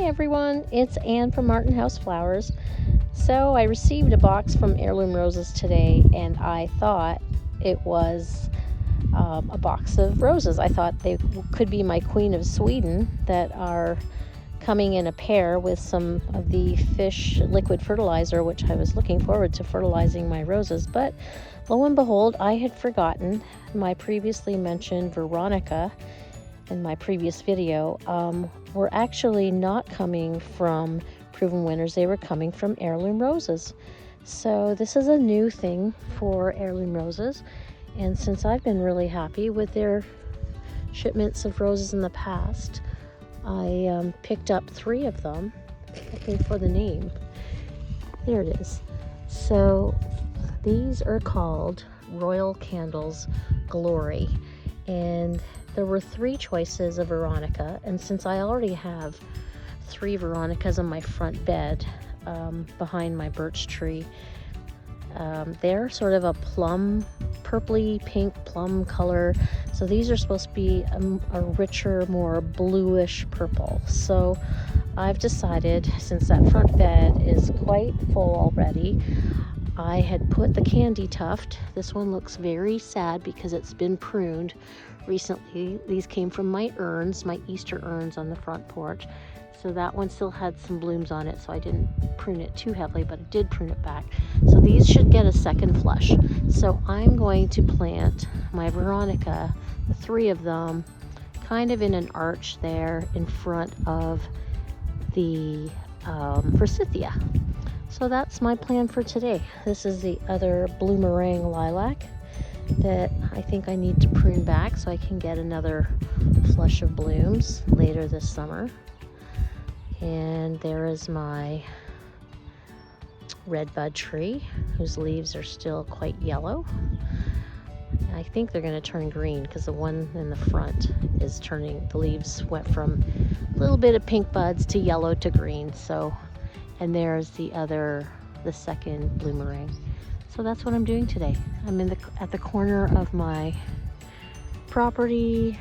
Hi everyone, it's Anne from Martin House Flowers. So I received a box from Heirloom Roses today, and I thought it was a box of roses. I thought they could be my Queen of Sweden that are coming in a pair with some of the fish liquid fertilizer, which I was looking forward to fertilizing my roses. But lo and behold, I had forgotten my previously mentioned Veronica in my previous video were actually not coming from Proven Winners. They were coming from Heirloom Roses. So this is a new thing for Heirloom Roses, and since I've been really happy with their shipments of roses in the past, I picked up 3 of them. Looking for the name. There it is. So these are called Royal Candles Glory, and there were 3 choices of Veronica, and since I already have 3 Veronicas on my front bed behind my birch tree, they're sort of a plum, purpley pink plum color. So these are supposed to be a richer, more bluish purple. So I've decided, since that front bed is quite full already, I had put the candy tuft. This one looks very sad because it's been pruned recently. These came from my urns, my Easter urns on the front porch. So that one still had some blooms on it, so I didn't prune it too heavily, but I did prune it back. So these should get a second flush. So I'm going to plant my Veronica, the 3 of them, kind of in an arch there in front of the forsythia. So that's my plan for today. This is the other bloomerang lilac that I think I need to prune back so I can get another flush of blooms later this summer. And there is my redbud tree, whose leaves are still quite yellow. I think they're going to turn green because the one in the front is turning, the leaves went from a little bit of pink buds to yellow to green. So, and there's the second bloomerang. So that's what I'm doing today. I'm at the corner of my property.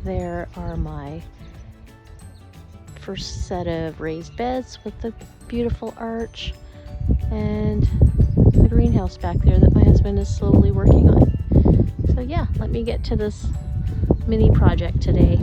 There are my first set of raised beds with the beautiful arch, and the greenhouse back there that my husband is slowly working on. So yeah, let me get to this mini project today.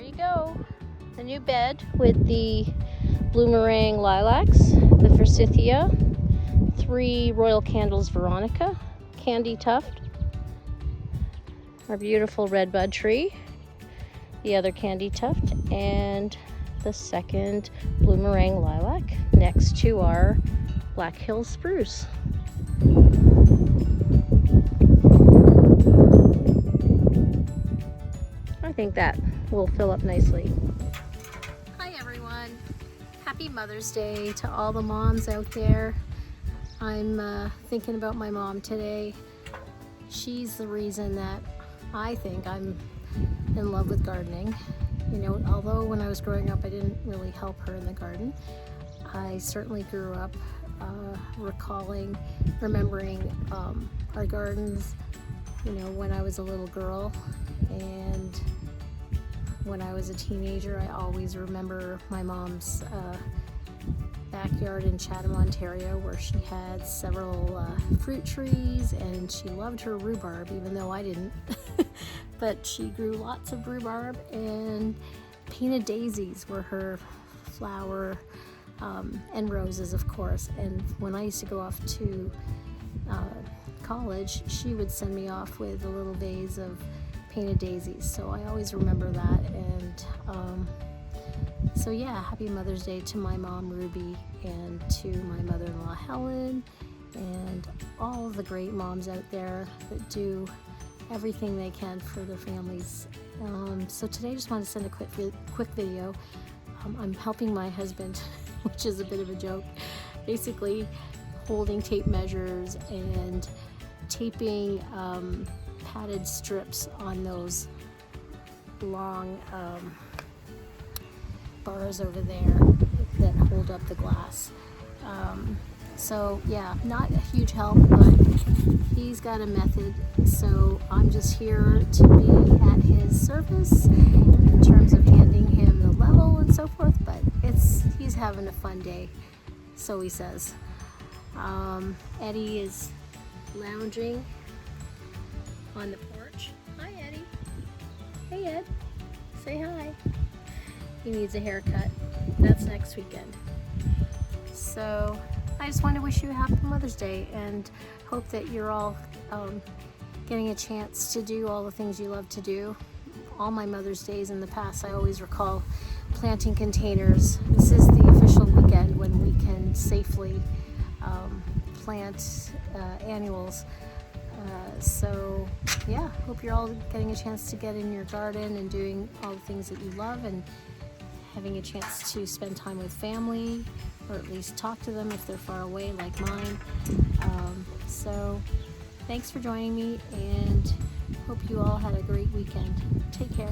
you go. The new bed with the bloomerang lilacs, the forsythia, 3 royal candles Veronica, candy tuft, our beautiful redbud tree, the other candy tuft, and the second bloomerang lilac next to our Black Hills spruce. I think that will fill up nicely. Hi everyone. Happy Mother's Day to all the moms out there. I'm thinking about my mom today. She's the reason that I think I'm in love with gardening. You know, although when I was growing up I didn't really help her in the garden, I certainly grew up remembering our gardens, you know, when I was a little girl, and when I was a teenager I always remember my mom's backyard in Chatham, Ontario, where she had several fruit trees, and she loved her rhubarb, even though I didn't. But she grew lots of rhubarb, and painted daisies were her flower, and roses, of course. And when I used to go off to college, she would send me off with a little vase of painted daisies, so I always remember that. And so yeah, happy Mother's Day to my mom Ruby, and to my mother-in-law Helen, and all of the great moms out there that do everything they can for their families. So today I just wanted to send a quick video. I'm helping my husband, which is a bit of a joke, basically holding tape measures and taping padded strips on those long bars over there that hold up the glass. So yeah, not a huge help, but he's got a method, so I'm just here to be at his service in terms of handing him the level and so forth, but he's having a fun day, so he says. Eddie is lounging on the porch. Hi Eddie. Hey Ed, say hi. He needs a haircut. That's next weekend. So I just want to wish you a happy Mother's Day, and hope that you're all getting a chance to do all the things you love to do. All my Mother's Days in the past, I always recall planting containers. This is the official weekend when we can safely plant annuals. So yeah, hope you're all getting a chance to get in your garden and doing all the things that you love, and having a chance to spend time with family, or at least talk to them if they're far away like mine. So thanks for joining me, and hope you all had a great weekend. Take care.